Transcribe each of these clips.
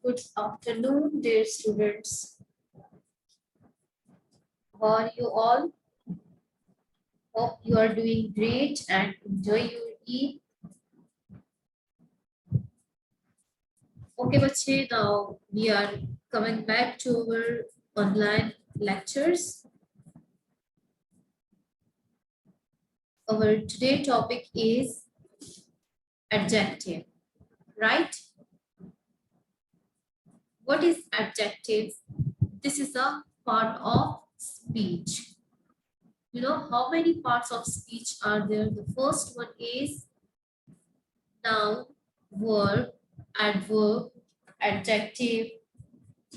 Good afternoon, dear students. How are you all? Hope you are doing great and enjoy your Eid. Okay, bache, now we are coming back to our online lectures. Our today topic is adjective, right? What is adjective? This is a part of speech. You know how many parts of speech are there? The first one is noun, verb, adverb, adjective,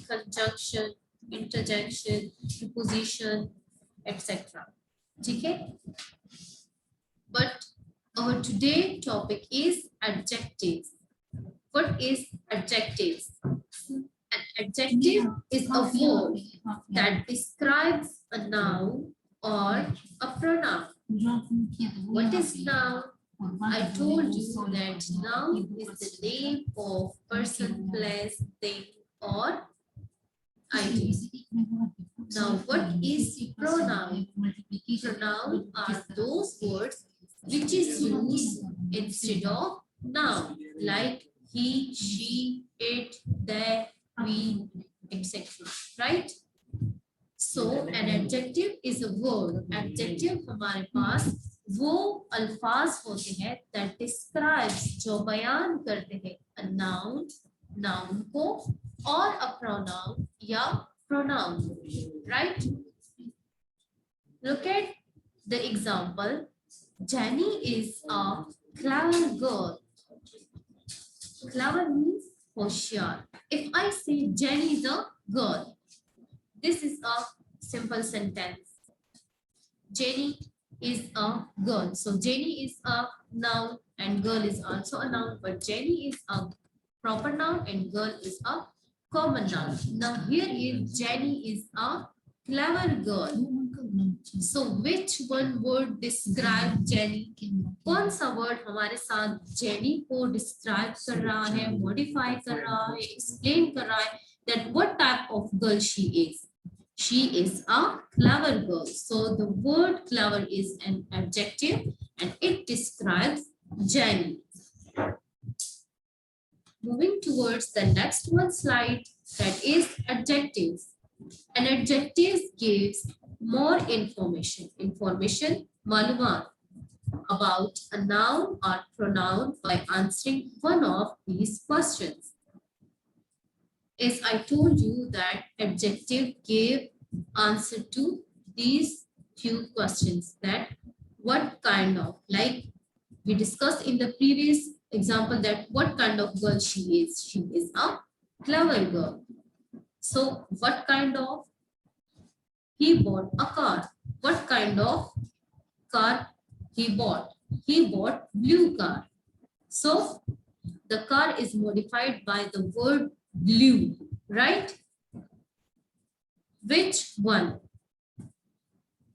conjunction, interjection, preposition, etc. Okay? But our today topic is adjectives. What is adjectives? An adjective is a word that describes a noun or a pronoun. What is noun? I told you that noun is the name of person, place, thing, or idea. Now, what is pronoun? Pronoun are those words which is used instead of noun, like he, she, it, they, we, etc. Right? So an adjective is a word. Adjective हमारे पास वो अल्फाज होते हैं that describes जो बयान करते हैं a noun, noun को और a pronoun या pronoun को, right? Look at the example. Jenny is a clever girl. Clever means होशियार. If I say Jenny is a girl, this is a simple sentence. Jenny is a girl. So Jenny is a noun and girl is also a noun, but Jenny is a proper noun and girl is a common noun. Now here is Jenny is a clever girl. So which one word describe Jenny? कौन सा word हमारे साथ Jenny को describe कर रहा है, modify कर रहा है, explain कर रहा है that what type of girl she is? She is a clever girl. So the word clever is an adjective and it describes Jenny. Moving towards the next one slide, that is adjectives. An adjective gives more information. Information, malumat, about a noun or pronoun by answering one of these questions. As I told you that adjective gave answer to these few questions, that what kind of, like we discussed in the previous example, that what kind of girl she is. She is a clever girl. So what kind of? He bought a car. What kind of car he bought? He bought blue car. So the car is modified by the word blue, right? Which one?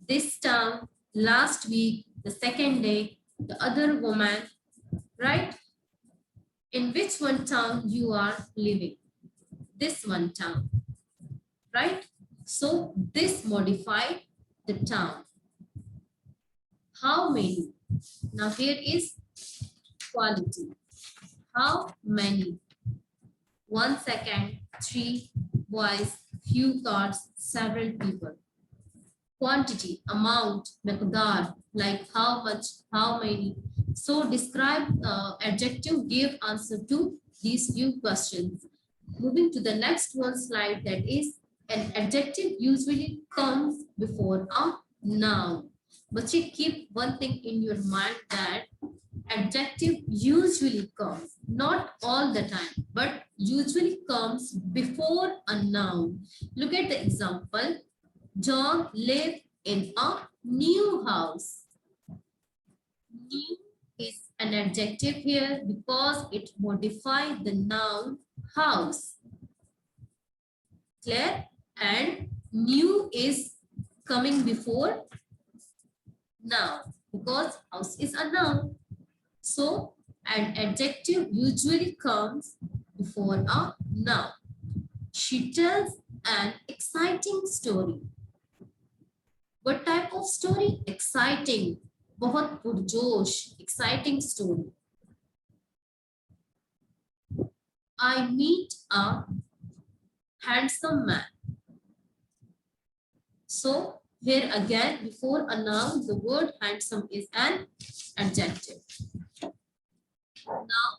This town, last week, the second day, the other woman, right? In which one town you are living? This one town, right? So this modified the town. How many? Now here is quality. How many? 1 second, 3 boys, few cars, several people. Quantity, amount, miqdar, like how much, how many. So describe adjective, give answer to these few questions. Moving to the next one slide, that is an adjective usually comes before a noun. But you keep one thing in your mind, that adjective usually comes, not all the time, but usually comes before a noun. Look at the example. John lived in a new house. New is an adjective here because it modifies the noun house. Clear? And new is coming before noun because house is a noun. So an adjective usually comes before a noun. she tells an exciting story. What type of story? Exciting, बहुत पुरजोश, exciting story. I meet a handsome man. So here again, before a noun, the word handsome is an adjective. Now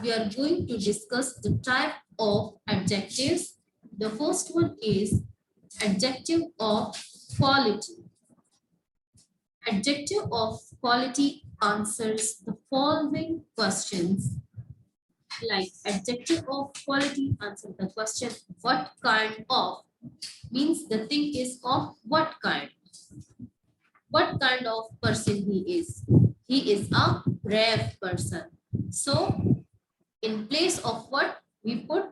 we are going to discuss the type of adjectives. The first one is adjective of quality. Adjective of quality answers the following questions. Like adjective of quality answer the question what kind of, means the thing is of what kind. What kind of person he is? He is a brave person. So in place of what we put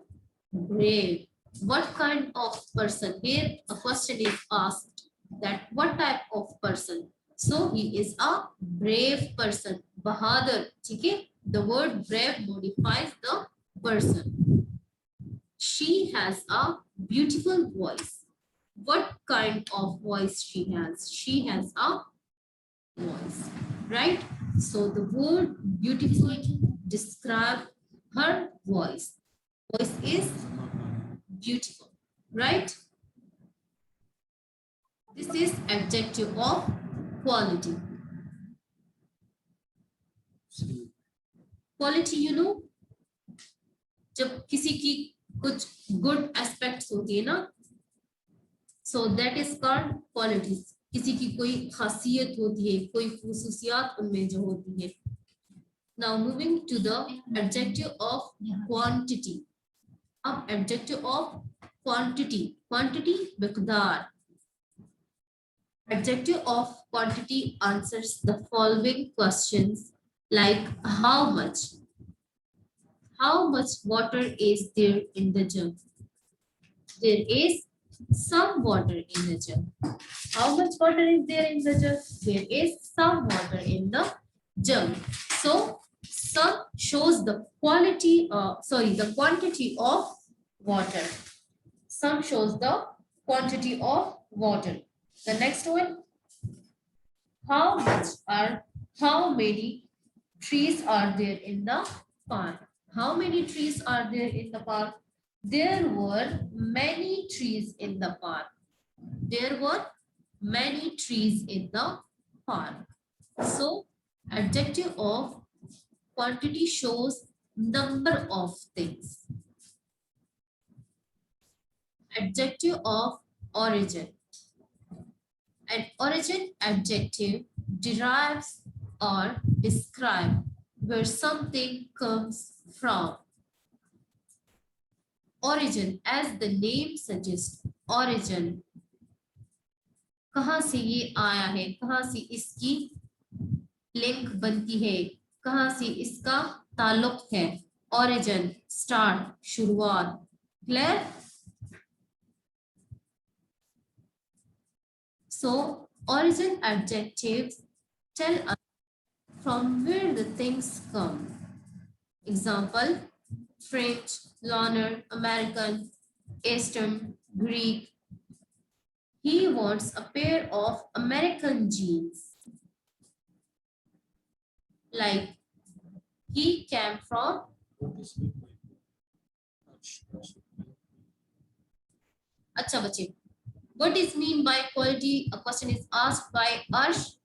brave. What kind of person? Here a question is asked that what type of person? So he is a brave person. Bahadur. Okay? The word brave modifies the person. She has a beautiful voice. What kind of voice she has? She has a voice, right? So the word beautiful describe her voice. Voice is beautiful, right? This is adjective of quality. Quality, you know, जब किसी की कुछ good aspects होती है ना, so that is called qualities. किसी की कोई खासियत होती है, कोई खुसूसियात उनमें जो होती है. Now moving to the adjective of quantity. अब adjective of quantity. Quantity मिकदार. Adjective of quantity answers the following questions like how much? How much water is there in the jug? There is some water in the jug. How much water is there in the jug? There is some water in the jug. So some shows the quality, the quantity of water. Some shows the quantity of water. The next one, how many trees are there in the park? How many trees are there in the park? There were many trees in the park. There were many trees in the park. So adjective of quantity shows number of things. Adjective of origin. An origin adjective derives or describes where something comes from. Origin, as the name suggests, origin. कहाँ से ये आया है, कहाँ से इसकी link बनती है, कहाँ से इसका ताल्लुक है. Origin, start, शुरुआत. Clear? So origin adjectives tell us from where the things come. Example, French, learner, American, Eastern, Greek. He wants a pair of American jeans. Like he came from Acha bache. What is mean by quality? A question is asked by Arsh.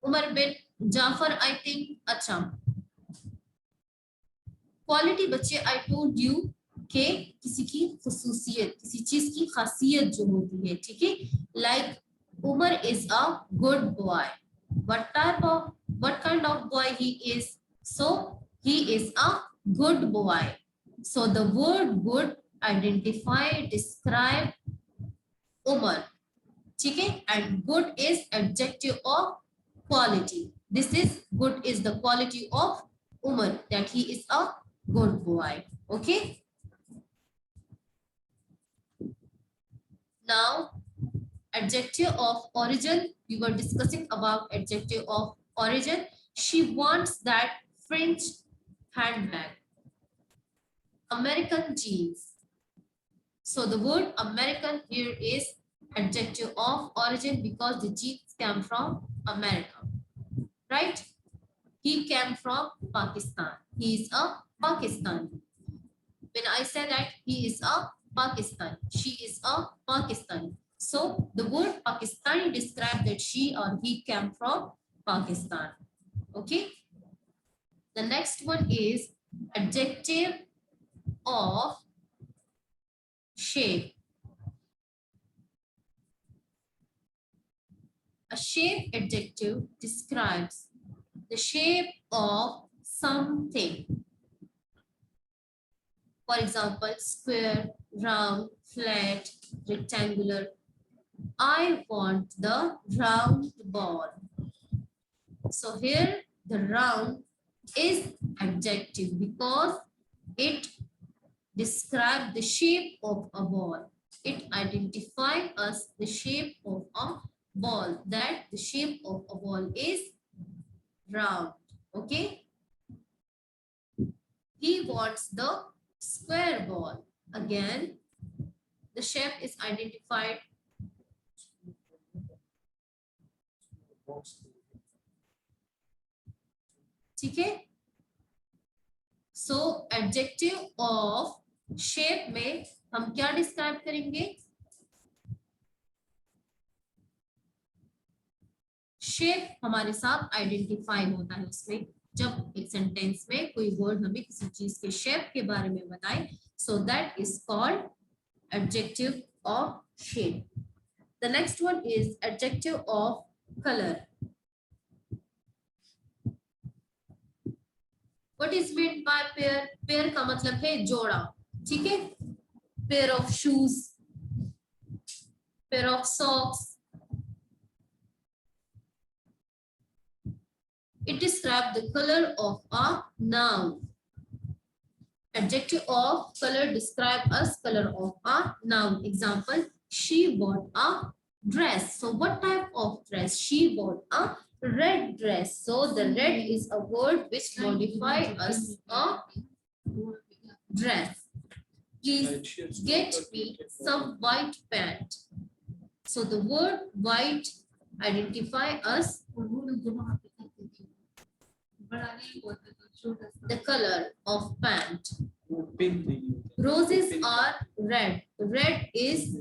Umar bin Jafar, I think. Acha. Quality बच्चे I told you कि किसी की खुसूसियत, किसी चीज की खासियत जो होती है, ठीक है. Like Umar is a good boy. What kind of boy he is? So he is a good boy. So the word good identify, describe Umar. ठीक है. And good is adjective of quality. This is good is the quality of Umar, that he is a good boy. Okay. Now adjective of origin. We were discussing about adjective of origin. She wants that French handbag. American jeans. So the word American here is adjective of origin because the jeans came from America, right? He came from Pakistan. He is a Pakistani. When I say that he is a Pakistani, she is a Pakistani. So the word Pakistani describes that she or he came from Pakistan. Okay. The next one is adjective of shape. A shape adjective describes the shape of something. For example, square, round, flat, rectangular. I want the round ball. So here the round is adjective because it describes the shape of a ball. It identifies us the shape of a ball, that the shape of a ball is round. Okay. He wants the square ball. Again, the shape is identified. ठीक है. So adjective of shape में हम क्या describe करेंगे? Shape हमारे साथ identify होता है उसमें जब एक सेंटेंस में कोई वर्ड हमें किसी चीज के शेप के बारे में बताए. So that is called adjective of shape. The next one is adjective of color. What is meant by pair? Pair का मतलब है जोड़ा. ठीक है. Pair of shoes, pair of socks. It describes the color of a noun. Adjective of color describe us color of a noun. Example, she bought a dress. So what type of dress? She bought a red dress. So the red is a word which modify us a dress. Please get me some white pant. So the word white identify us the color of pant. Roses are red. Red is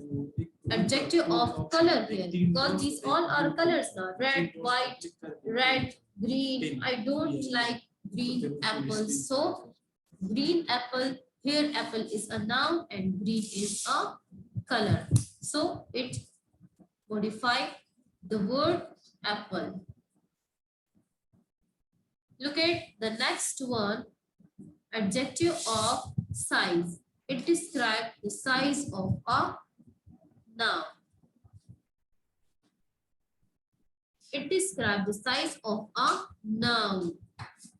adjective of color here because these all are colors now. Red, white, red, green. I don't like green apples. So green apple, here apple is a noun and green is a color. So it modify the word apple. Look at the next one, adjective of size. It describes the size of a noun. It describes the size of a noun.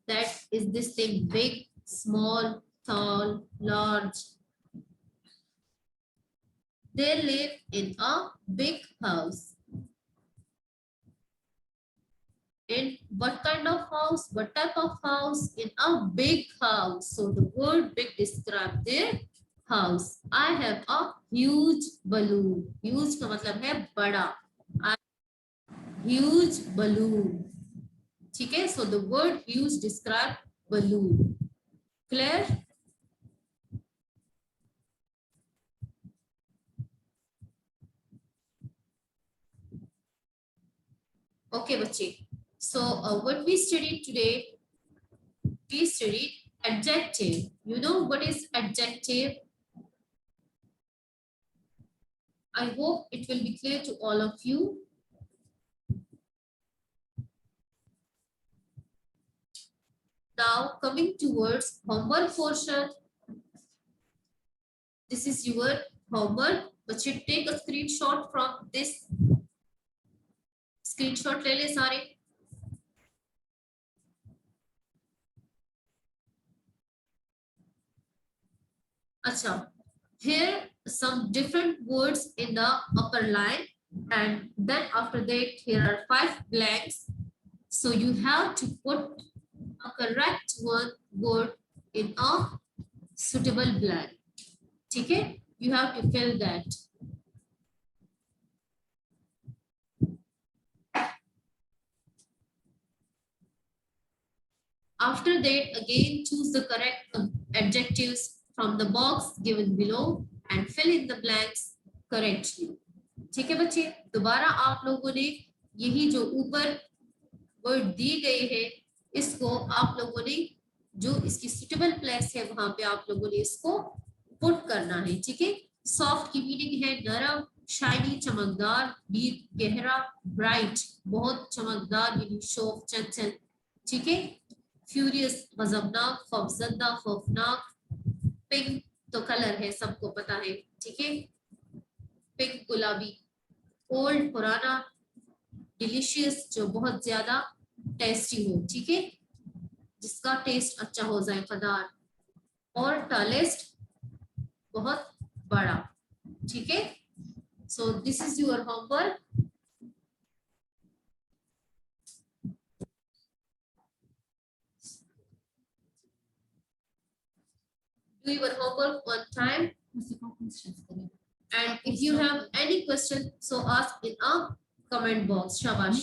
That is this thing big, small, tall, large. They live in a big house. In what kind of house? What type of house? In a big house. So the word big describes their house. I have a huge balloon. Huge का मतलब है बड़ा. Huge balloon. ठीक है? So the word huge describes balloon. Clear? Okay, बच्चे. So what we studied today, we studied adjective. You know what is adjective? I hope it will be clear to all of you. Now coming towards homework portion. This is your homework, but you take a screenshot from this. Screenshot ले ले सारे. अच्छा, here some different words in the upper line, and then after that here are 5 blanks. So you have to put a correct word in a suitable blank. ठीक है, you have to fill that. After that, again choose the correct adjectives from the box given below and fill in the blanks correctly. ठीक है बच्चे, दोबारा आप लोगों ने यही जो ऊपर वर्ड दी गई है इसको आप लोगों ने जो इसकी सुटेबल प्लेस है वहां पे आप लोगों ने इसको पुट करना है. ठीक है, सॉफ्ट की मीनिंग है नरम, शाइनी चमकदार, डीप गहरा, ब्राइट बहुत चमकदार यानी शोफ चंचल. ठीक है, फ्यूरियस गजबनाक, खौफजदा खौफनाक, पिंक तो कलर है सबको पता है. ठीक है, पिंक गुलाबी, ओल्ड पुराना, डिलीशियस जो बहुत ज्यादा टेस्टी हो. ठीक है, जिसका टेस्ट अच्छा हो जायकादार, और टॉलेस्ट बहुत बड़ा. ठीक है, so this is your homework. Do your homework on time. And if you have any question, so ask in a comment box. Shabash.